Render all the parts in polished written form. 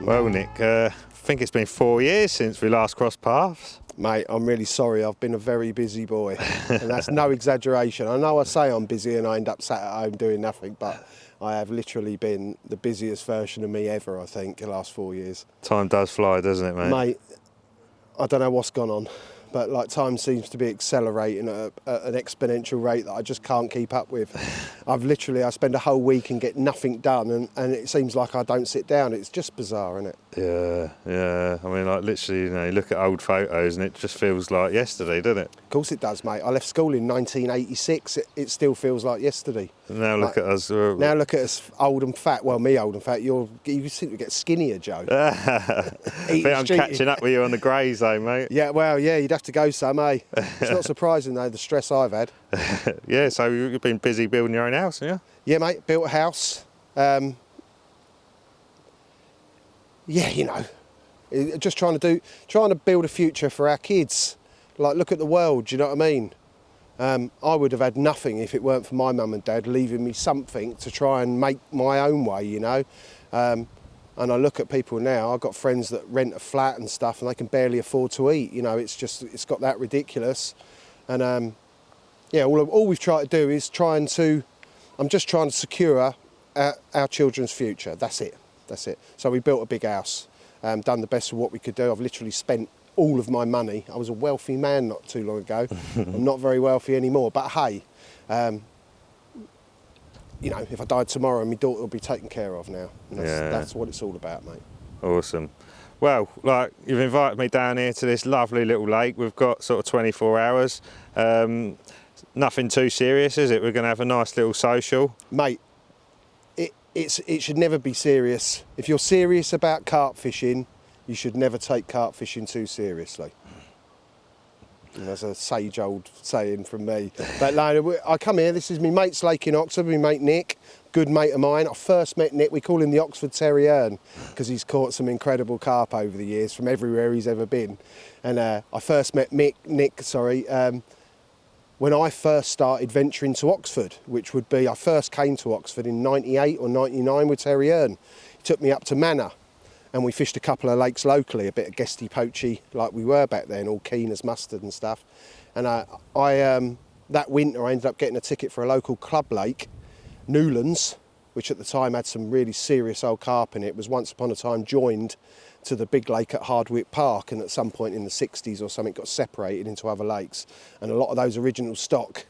Well, Nick, I think it's been 4 years since we last crossed paths. Mate, I'm really sorry. I've been a very busy boy, and that's no exaggeration. I know I say I'm busy and I end up sat at home doing nothing, but I have literally been the busiest version of me ever, I think, the last 4 years. Time does fly, doesn't it, mate? Mate, I don't know what's gone on, but like time seems to be accelerating at an exponential rate that I just can't keep up with. I spend a whole week and get nothing done, and it seems like I don't sit down. It's just bizarre, isn't it? Yeah. I mean, like literally, you look at old photos and it just feels like yesterday, doesn't it? Of course it does, mate. I left school in 1986. It still feels like yesterday. And now look at us. Now look at us, old and fat. Well, me old and fat. You seem to get skinnier, Joe. I think I'm catching up with you on the greys, though, mate. Yeah, well, yeah, you'd have to go some, eh? It's not surprising, though, the stress I've had. Yeah, so you've been busy building your own house, haven't you? Yeah, mate, built a house. Just trying to build a future for our kids. Like, look at the world, do you know what I mean? I would have had nothing if it weren't for my mum and dad leaving me something to try and make my own way, And I look at people now, I've got friends that rent a flat and stuff and they can barely afford to eat, it's got that ridiculous. And all we've tried to do is I'm just trying to secure our children's future. That's it. So we built a big house, done the best of what we could do. I've literally spent all of my money. I was a wealthy man not too long ago. I'm not very wealthy anymore, but hey, if I died tomorrow, my daughter will be taken care of now. And that's what it's all about, mate. Awesome. Well, like, you've invited me down here to this lovely little lake. We've got sort of 24 hours. Nothing too serious, is it? We're going to have a nice little social. Mate, it should never be serious. If you're serious about carp fishing, you should never take carp fishing too seriously. And that's a sage old saying from me. But no, I come here, this is my mate's lake in Oxford, my mate Nick, good mate of mine. I first met Nick, we call him the Oxford Terrier because he's caught some incredible carp over the years from everywhere he's ever been. And I first met Nick, when I first started venturing to Oxford, which would be, I first came to Oxford in 98 or 99 with Terrier. He took me up to Manor. And we fished a couple of lakes locally, a bit of guesty poachy like we were back then, all keen as mustard and stuff. And that winter I ended up getting a ticket for a local club lake, Newlands, which at the time had some really serious old carp in it. It was once upon a time joined to the big lake at Hardwick Park, and at some point in the 60s or something got separated into other lakes. And a lot of those original stock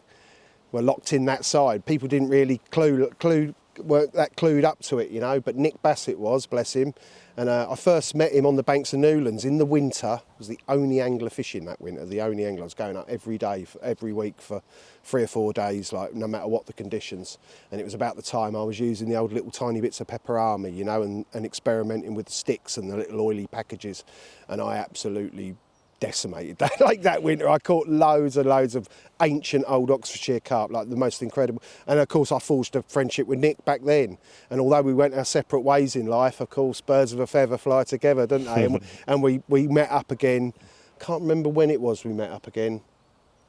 were locked in that side. People didn't really weren't that clued up to it, but Nick Bassett was, bless him. And I first met him on the banks of Newlands in the winter. I was the only angler fishing that winter, the only angler. I was going up every day, every week for 3 or 4 days, like no matter what the conditions. And it was about the time I was using the old little tiny bits of Pepperami, and experimenting with the sticks and the little oily packages. And I absolutely decimated that. Like that winter, I caught loads and loads of ancient old Oxfordshire carp, like the most incredible. And of course, I forged a friendship with Nick back then. And although we went our separate ways in life, of course, birds of a feather fly together, don't they? and we met up again. Can't remember when it was we met up again.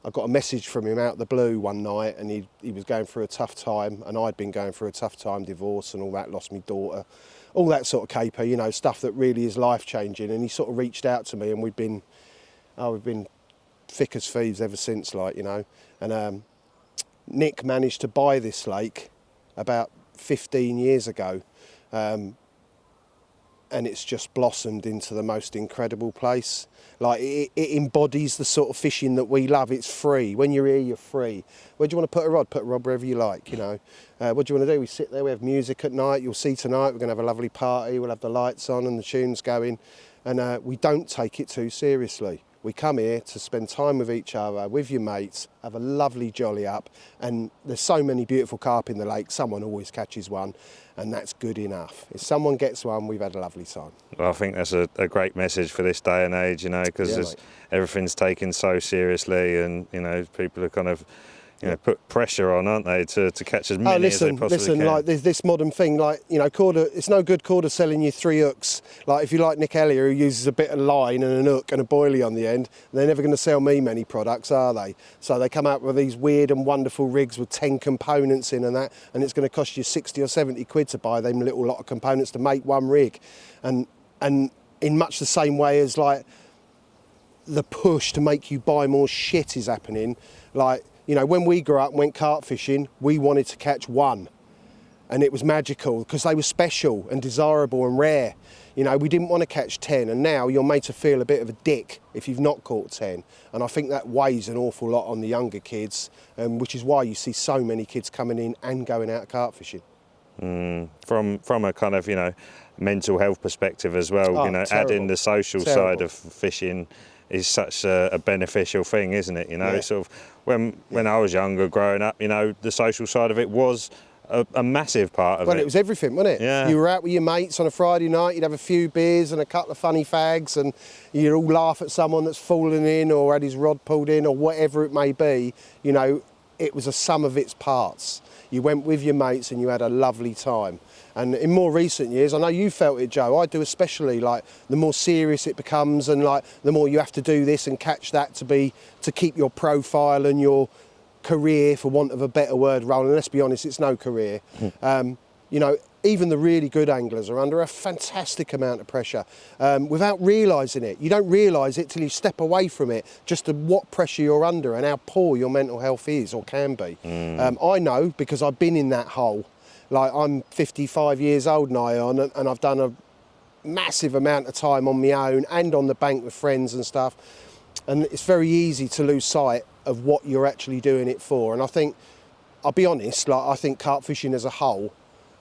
I got a message from him out of the blue one night, and he was going through a tough time, and I'd been going through a tough time, divorce and all that, lost my daughter, all that sort of caper, stuff that really is life-changing. And he sort of reached out to me, and we've been thick as thieves ever since, And Nick managed to buy this lake about 15 years ago, and it's just blossomed into the most incredible place. Like, it embodies the sort of fishing that we love. It's free. When you're here, you're free. Where do you want to put a rod? Put a rod wherever you like, What do you want to do? We sit there, we have music at night. You'll see tonight we're going to have a lovely party. We'll have the lights on and the tunes going. And we don't take it too seriously. We come here to spend time with each other, with your mates, have a lovely jolly up, and there's so many beautiful carp in the lake, someone always catches one, and that's good enough. If someone gets one, we've had a lovely time. Well, I think that's a great message for this day and age, because everything's taken so seriously, and, people are kind of put pressure on, aren't they, to catch as many as they possibly can. Like this modern thing, Corda, it's no good Corda selling you 3 hooks. Like, if you like Nick Helleur, who uses a bit of line and an hook and a boilie on the end, they're never going to sell me many products, are they? So they come out with these weird and wonderful rigs with 10 components in and that, and it's going to cost you 60 or 70 quid to buy them little lot of components to make one rig. And And in much the same way as like the push to make you buy more shit is happening. Like, you know, when we grew up and went carp fishing, we wanted to catch one. And it was magical because they were special and desirable and rare. You know, we didn't want to catch 10, and now you're made to feel a bit of a dick if you've not caught 10. And I think that weighs an awful lot on the younger kids, which is why you see so many kids coming in and going out carp fishing. From a kind of, you know, mental health perspective as well, you know, terrible. adding the social side of fishing is such a beneficial thing, isn't it? You know, it's sort of when I was younger, growing up, you know, the social side of it was a massive part of it. Well, it was everything, wasn't it? Yeah. You were out with your mates on a Friday night, you'd have a few beers and a couple of funny fags, and you'd all laugh at someone that's fallen in or had his rod pulled in or whatever it may be. You know, it was a sum of its parts. You went with your mates and you had a lovely time. And in more recent years, I know you felt it, Joe, I do especially, like the more serious it becomes and like the more you have to do this and catch that to keep your profile and your career, for want of a better word, rolling. Let's be honest, it's no career. You know, even the really good anglers are under a fantastic amount of pressure without realising it. You don't realise it till you step away from it, just to what pressure you're under and how poor your mental health is or can be. I know because I've been in that hole. Like, I'm 55 years old now, and I've done a massive amount of time on my own and on the bank with friends and stuff. And it's very easy to lose sight of what you're actually doing it for. And I think, I'll be honest, like I think carp fishing as a whole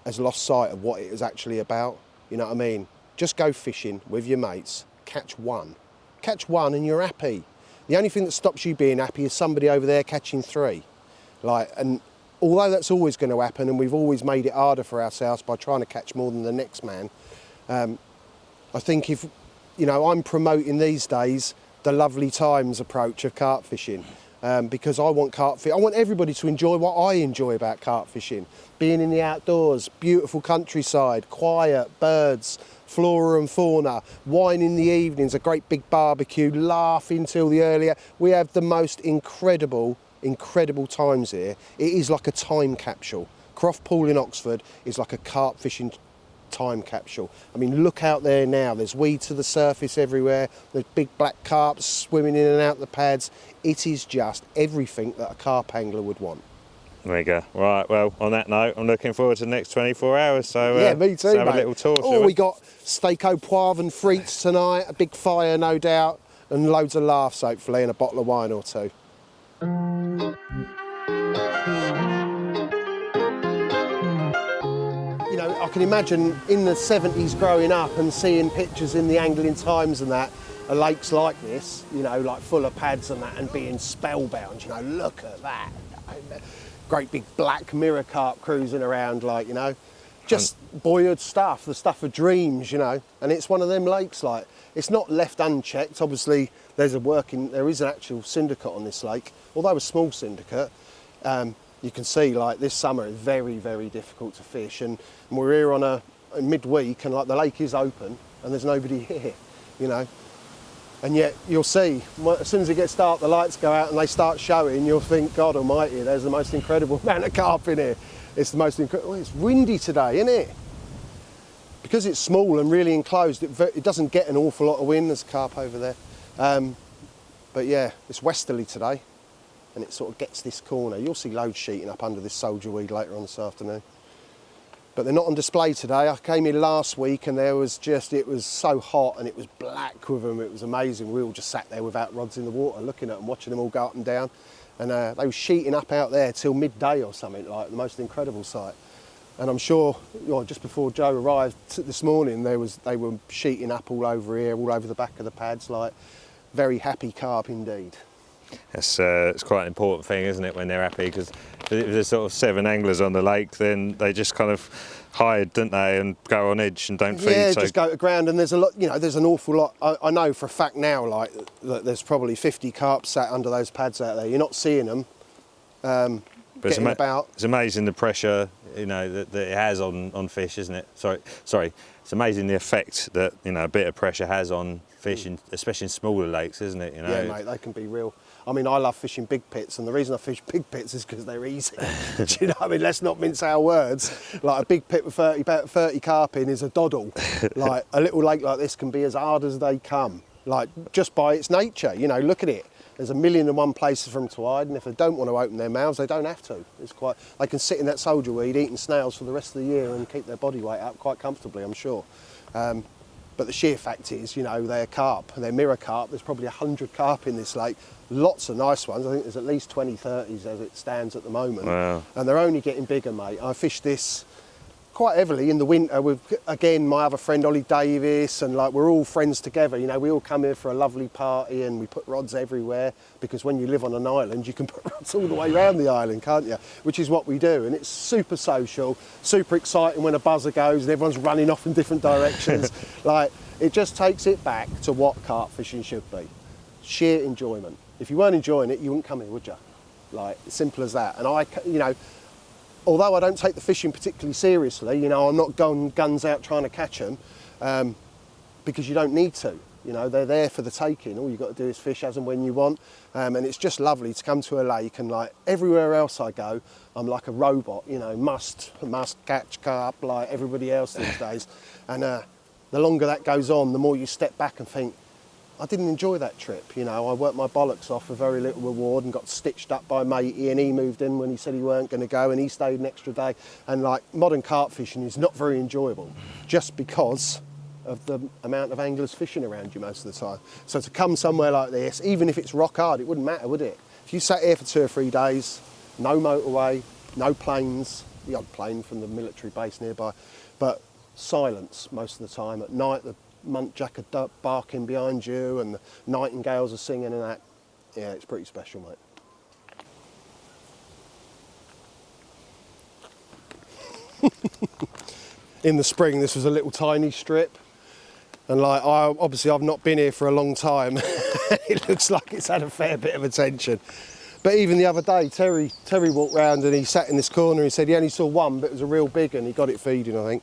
has lost sight of what it is actually about. You know what I mean? Just go fishing with your mates, catch one. Catch one and you're happy. The only thing that stops you being happy is somebody over there catching 3. Like, and although that's always going to happen, and we've always made it harder for ourselves by trying to catch more than the next man, I think if, you know, I'm promoting these days the lovely times approach of carp fishing. Because I want I want everybody to enjoy what I enjoy about carp fishing. Being in the outdoors, beautiful countryside, quiet, birds, flora and fauna, wine in the evenings, a great big barbecue, laughing till the earlier. We have the most incredible times here. It is like a time capsule. Croft Pool in Oxford is like a carp fishing time capsule. I mean, look out there now. There's weed to the surface everywhere. There's big black carps swimming in and out the pads. It is just everything that a carp angler would want. There you go. Right, well, on that note, I'm looking forward to the next 24 hours. So yeah, me too, let's have mate. a little tour. Oh, we got steak au poivre and frites tonight, a big fire, no doubt, and loads of laughs, hopefully, and a bottle of wine or two. You know, I can imagine in the 70s growing up and seeing pictures in the Angling Times and that, of lakes like this, you know, like full of pads and that, and being spellbound, you know, look at that. Great big black mirror carp cruising around, like, you know, just boyhood stuff, the stuff of dreams, you know. And it's one of them lakes, like, it's not left unchecked. Obviously, there is an actual syndicate on this lake, although a small syndicate. You can see, like, this summer is very, very difficult to fish, and we're here on a midweek, and like the lake is open and there's nobody here, you know. And yet you'll see, as soon as it gets dark, the lights go out and they start showing, you'll think, God almighty, there's the most incredible amount of carp in here. It's the most incredible. It's windy today, isn't it? Because it's small and really enclosed, it doesn't get an awful lot of wind. There's carp over there. But yeah, it's westerly today, and it sort of gets this corner. You'll see loads sheeting up under this soldier weed later on this afternoon. But they're not on display today. I came in last week and it was so hot and it was black with them. It was amazing. We all just sat there without rods in the water looking at them, watching them all go up and down. And they were sheeting up out there till midday or something, like the most incredible sight. And I'm sure, you know, just before Joe arrived this morning, they were sheeting up all over here, all over the back of the pads, like very happy carp indeed. It's quite an important thing, isn't it, when they're happy, because if there's sort of 7 anglers on the lake, then they just kind of hide, don't they, and go on edge and don't feed. Yeah, just go to ground, and there's a lot, you know, there's an awful lot. I know for a fact now, like, that there's probably 50 carp sat under those pads out there. You're not seeing them, But it's amazing the pressure, you know, that it has on fish, isn't it? Sorry. It's amazing the effect that, you know, a bit of pressure has on fish, especially in smaller lakes, isn't it? You know? Yeah, mate, they can be real. I mean, I love fishing big pits, and the reason I fish big pits is because they're easy. Do you know what I mean? Let's not mince our words. Like, a big pit with about 30 carp in is a doddle. Like, a little lake like this can be as hard as they come, like, just by its nature. You know, look at it. There's 1,000,001 places for them to hide, and if they don't want to open their mouths, they don't have to. They can sit in that soldier weed eating snails for the rest of the year and keep their body weight up quite comfortably, I'm sure. But the sheer fact is, you know, they're carp, they're mirror carp. There's probably 100 carp in this lake. Lots of nice ones. I think there's at least 20, 30s as it stands at the moment. Wow. And they're only getting bigger, mate. I fished this quite heavily in the winter with, again, my other friend Ollie Davis, and like, we're all friends together. You know, we all come here for a lovely party and we put rods everywhere, because when you live on an island, you can put rods all the way around the island, can't you? Which is what we do, and it's super social, super exciting when a buzzer goes and everyone's running off in different directions. Like, it just takes it back to what carp fishing should be. Sheer enjoyment. If you weren't enjoying it, you wouldn't come here, would you? Like, simple as that. And you know, although I don't take the fishing particularly seriously, you know, I'm not going guns out trying to catch them, because you don't need to. You know, they're there for the taking. All you've got to do is fish as and when you want. And it's just lovely to come to a lake, and like everywhere else I go, I'm like a robot, you know, must catch carp like everybody else these days. And the longer that goes on, the more you step back and think, I didn't enjoy that trip. You know, I worked my bollocks off for very little reward and got stitched up by matey, and he moved in when he said he weren't going to go, and he stayed an extra day. And like, modern carp fishing is not very enjoyable just because of the amount of anglers fishing around you most of the time. So to come somewhere like this, even if it's rock hard, it wouldn't matter, would it? If you sat here for 2 or 3 days, no motorway, no planes, the odd plane from the military base nearby, but silence most of the time. At night, the muntjac are barking behind you and the nightingales are singing and that. Yeah, it's pretty special, mate. In the spring, this was a little tiny strip, and like, I've not been here for a long time. It looks like it's had a fair bit of attention. But even the other day, Terry walked round and he sat in this corner. He said he only saw one, but it was a real big one. He got it feeding, I think.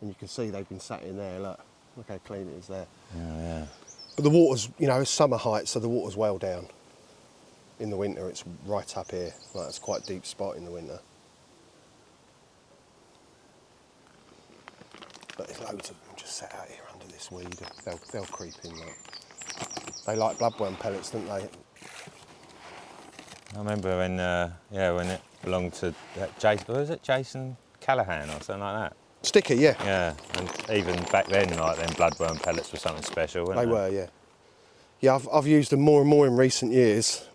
And you can see they've been sat in there. Look how clean it is there. Yeah. But the water's, you know, it's summer height, so the water's well down. In the winter, it's right up here. Like, it's quite a deep spot in the winter. But there's loads of them just sat out here under this weed. They'll creep in. Like. They like bloodworm pellets, don't they? I remember when it belonged to Jason Callahan or something like that. Sticky, yeah. Yeah, and even back then, like, them bloodworm pellets were something special, weren't they? They were, yeah. Yeah, I've used them more and more in recent years.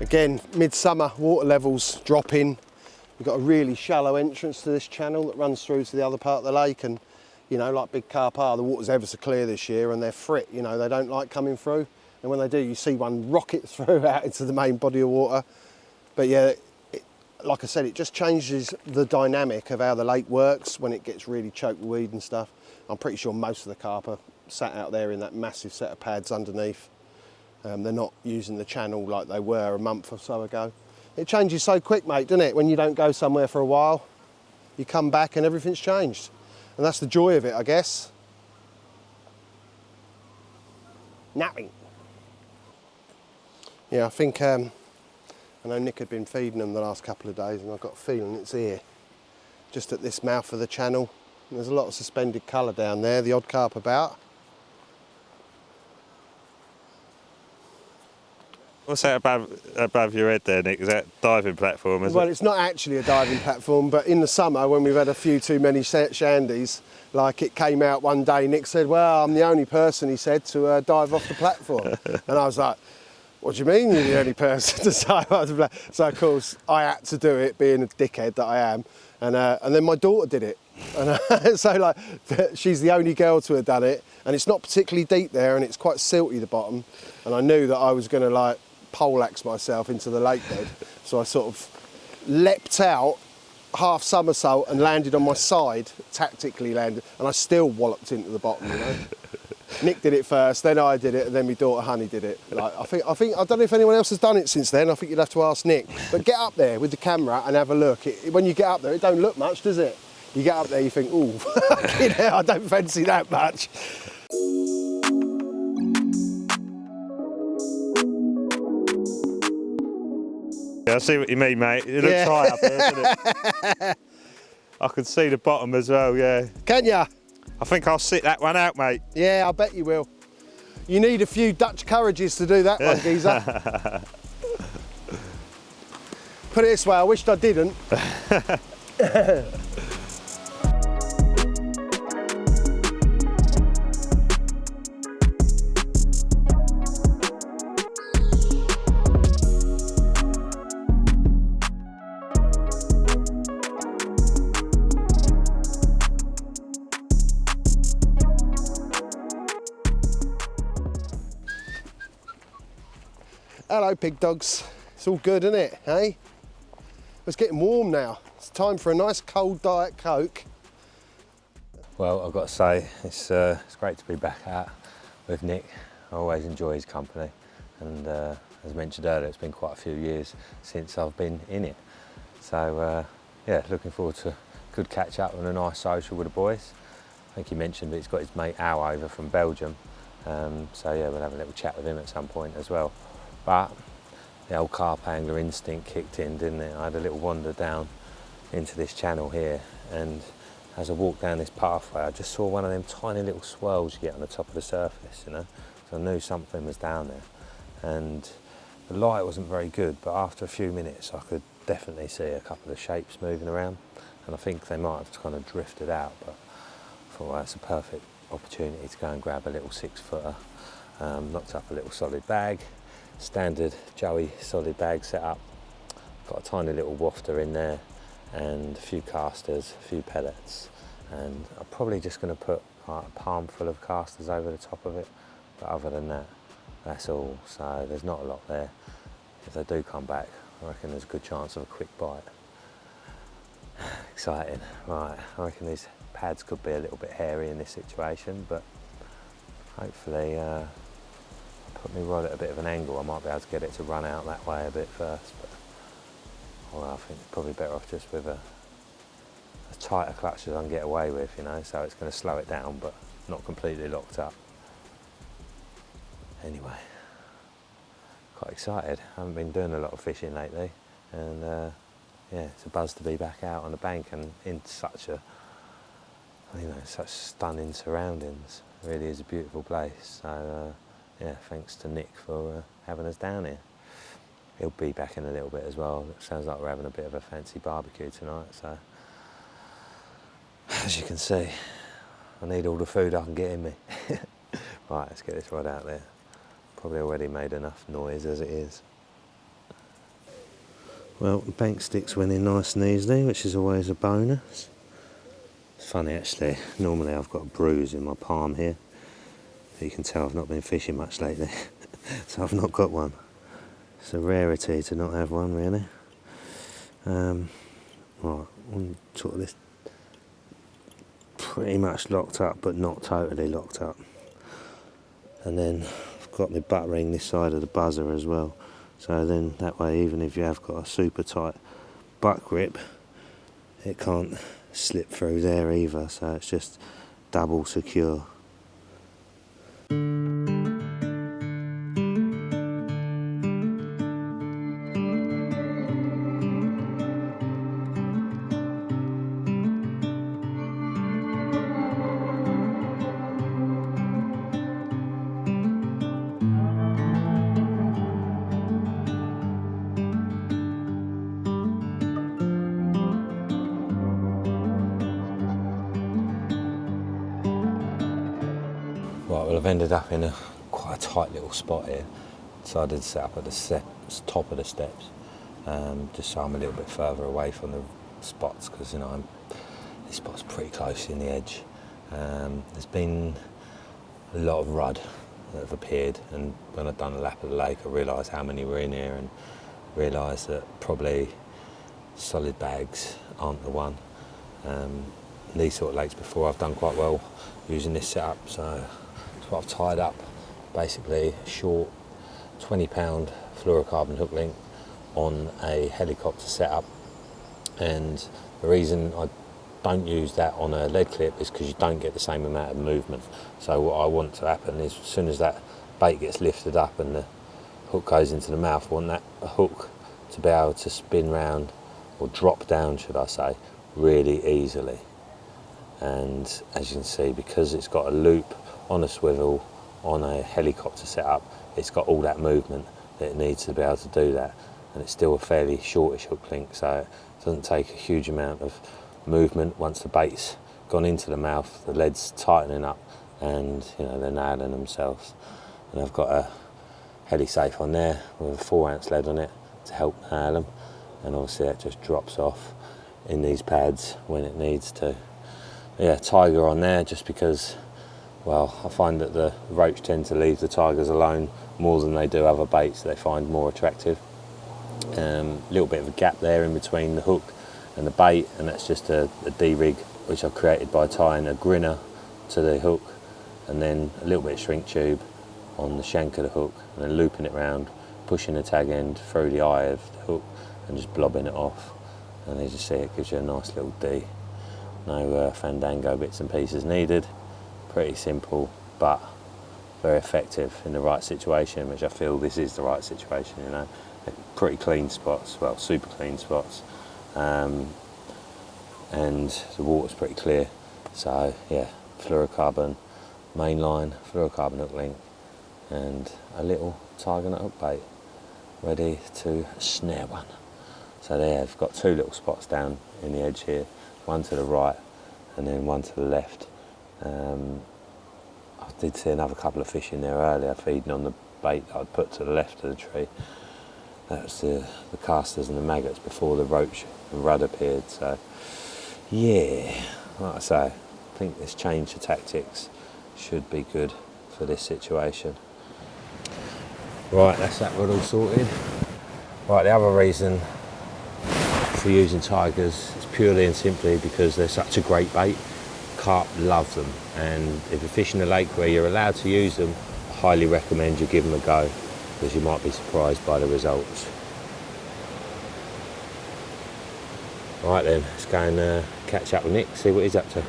Again, midsummer, water levels dropping. We've got a really shallow entrance to this channel that runs through to the other part of the lake, and, you know, like big carp are, the water's ever so clear this year, and they're frit, you know, they don't like coming through. And when they do, you see one rocket through out into the main body of water. But yeah, like I said, it just changes the dynamic of how the lake works when it gets really choked with weed and stuff. I'm pretty sure most of the carp are sat out there in that massive set of pads underneath. They're not using the channel like they were a month or so ago. It changes so quick, mate, doesn't it? When you don't go somewhere for a while, you come back and everything's changed. And that's the joy of it, I guess. Napping. Yeah, I think, I know Nick had been feeding them the last couple of days, and I've got a feeling it's here, just at this mouth of the channel. And there's a lot of suspended colour down there, the odd carp about. What's that above your head there, Nick? Is that diving platform? Well, it's not actually a diving platform, but in the summer when we've had a few too many shandies, like, it came out one day, Nick said, well, I'm the only person, he said, to dive off the platform. And I was like, what do you mean you're the only person to dive off the platform? So, of course, I had to do it, being a dickhead that I am. And then my daughter did it. And so, like, she's the only girl to have done it. And it's not particularly deep there, and it's quite silty, the bottom. And I knew that I was going to, like, poleaxed myself into the lake bed. So I sort of leapt out, half somersault, and landed on my side, tactically landed, and I still walloped into the bottom, you know. Nick did it first, then I did it, and then my daughter Honey did it. Like, I don't know if anyone else has done it since then. I think you'd have to ask Nick. But get up there with the camera and have a look. When you get up there, it don't look much, does it? You get up there, you think, ooh, fucking hell, I don't fancy that much. Yeah, I see what you mean, mate. It looks high up there, doesn't it? I can see the bottom as well, yeah. Can ya? I think I'll sit that one out, mate. Yeah, I bet you will. You need a few Dutch courages to do that one, geezer. Put it this way, I wished I didn't. Hello, pig dogs. It's all good, isn't it, hey? It's getting warm now. It's time for a nice cold Diet Coke. Well, I've got to say, it's great to be back out with Nick. I always enjoy his company, and as mentioned earlier, it's been quite a few years since I've been in it. So, yeah, looking forward to a good catch up and a nice social with the boys. I think he mentioned that he's got his mate Al over from Belgium, so yeah, we'll have a little chat with him at some point as well. But the old carp angler instinct kicked in, didn't it? I had a little wander down into this channel here, and as I walked down this pathway, I just saw one of them tiny little swirls you get on the top of the surface, you know? So I knew something was down there. And the light wasn't very good, but after a few minutes I could definitely see a couple of shapes moving around, and I think they might have kind of drifted out, but I thought, well, that's a perfect opportunity to go and grab a little 6-footer. Knocked up a little solid bag, standard Joey solid bag set up. Got a tiny little wafter in there and a few casters, a few pellets, and I'm probably just going to put like a palm full of casters over the top of it, but other than that, that's all. So there's not a lot there. If they do come back, I reckon there's a good chance of a quick bite. Exciting. Right, I reckon these pads could be a little bit hairy in this situation, but hopefully put me right at a bit of an angle. I might be able to get it to run out that way a bit first, but well, I think it's probably better off just with a tighter clutch as I can get away with, you know, so it's going to slow it down but not completely locked up. Anyway, quite excited. I haven't been doing a lot of fishing lately, and yeah, it's a buzz to be back out on the bank and in such a, you know, such stunning surroundings. It really is a beautiful place. So yeah, thanks to Nick for having us down here. He'll be back in a little bit as well. It sounds like we're having a bit of a fancy barbecue tonight, so as you can see, I need all the food I can get in me. Right, let's get this rod out there. Probably already made enough noise as it is. Well, the bank sticks went in nice and easily, which is always a bonus. It's funny actually, normally I've got a bruise in my palm here. You can tell I've not been fishing much lately, so I've not got one. It's a rarity to not have one, really. Right, sort of this pretty much locked up, but not totally locked up. And then I've got my butt ring this side of the buzzer as well. So then that way, even if you have got a super tight butt grip, it can't slip through there either. So it's just double secure. Right, well, I've ended up in quite a tight little spot here. Decided to set up at the top of the steps, just so I'm a little bit further away from the spots, because you know this spot's pretty close in the edge. There's been a lot of rudd that have appeared, and when I'd done a lap of the lake I realised how many were in here and realised that probably solid bags aren't the one. These sort of lakes before I've done quite well using this setup, so that's what I've tied up. Basically a short 20-pound fluorocarbon hook link on a helicopter setup, and the reason I don't use that on a lead clip is because you don't get the same amount of movement. So what I want to happen is as soon as that bait gets lifted up and the hook goes into the mouth, I want that hook to be able to spin round, or drop down should I say, really easily. And as you can see, because it's got a loop on a swivel on a helicopter setup, it's got all that movement that it needs to be able to do that, and it's still a fairly shortish hook link, so it doesn't take a huge amount of movement. Once the bait's gone into the mouth, the lead's tightening up and they're nailing themselves. And I've got a heli safe on there with a 4-ounce lead on it to help nail them, and obviously that just drops off in these pads when it needs to. Yeah, tiger on there just because, well, I find that the roach tend to leave the tigers alone more than they do other baits they find more attractive. Little bit of a gap there in between the hook and the bait, and that's just a D-rig which I've created by tying a grinner to the hook and then a little bit of shrink tube on the shank of the hook, and then looping it round, pushing the tag end through the eye of the hook and just blobbing it off. And as you see, it gives you a nice little D. No fandango bits and pieces needed. Pretty simple but very effective in the right situation, which I feel this is the right situation. Pretty clean spots, well, super clean spots, and the water's pretty clear. So yeah, fluorocarbon mainline, fluorocarbon hook link, and a little tiger nut hook bait ready to snare one. So there, I've got 2 little spots down in the edge here, one to the right and then one to the left. I did see another couple of fish in there earlier feeding on the bait that I'd put to the left of the tree. That was the casters and the maggots before the roach and rudd appeared. So yeah, like I say, I think this change of tactics should be good for this situation. Right, that's that rod all sorted. Right, the other reason for using tigers is purely and simply because they're such a great bait. Carp love them, and if you're fishing a lake where you're allowed to use them, I highly recommend you give them a go, because you might be surprised by the results. Right then, let's go and catch up with Nick, see what he's up to.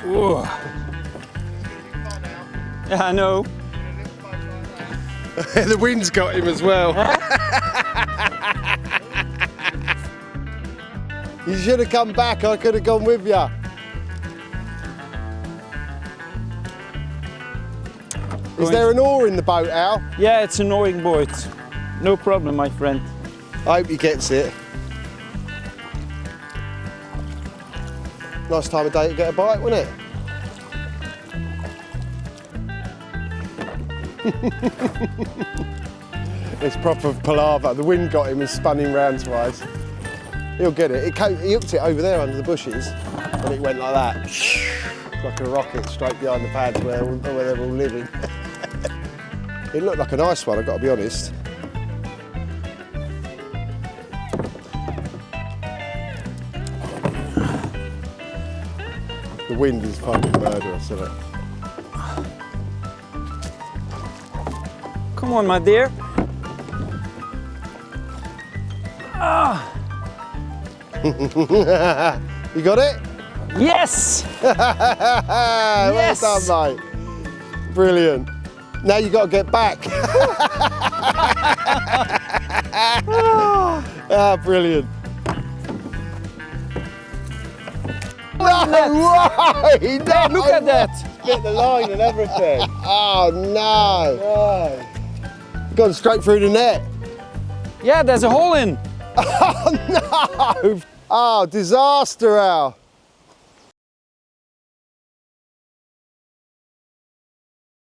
Whoa. Yeah, I know. The wind's got him as well. You should have come back, I could have gone with you. Is there an oar in the boat, Al? Yeah, it's an oaring boat. No problem, my friend. I hope he gets it. Nice time of day to get a bite, wasn't it? It's proper palaver. The wind got him and spun him round twice. He'll get it. He hooked it over there under the bushes and it went like that. Like a rocket straight behind the pads where they're all living. It looked like a nice one, I've got to be honest. The wind is fucking murderous, isn't it? Come on, my dear. Ah. You got it? Yes! Yes! Well done, mate. Brilliant. Now you got to get back. Ah, brilliant. No way! No. Look at that! Split the line and everything. Oh no! Gone straight through the net. Yeah, there's a hole in. Oh no! Oh, disaster, Al.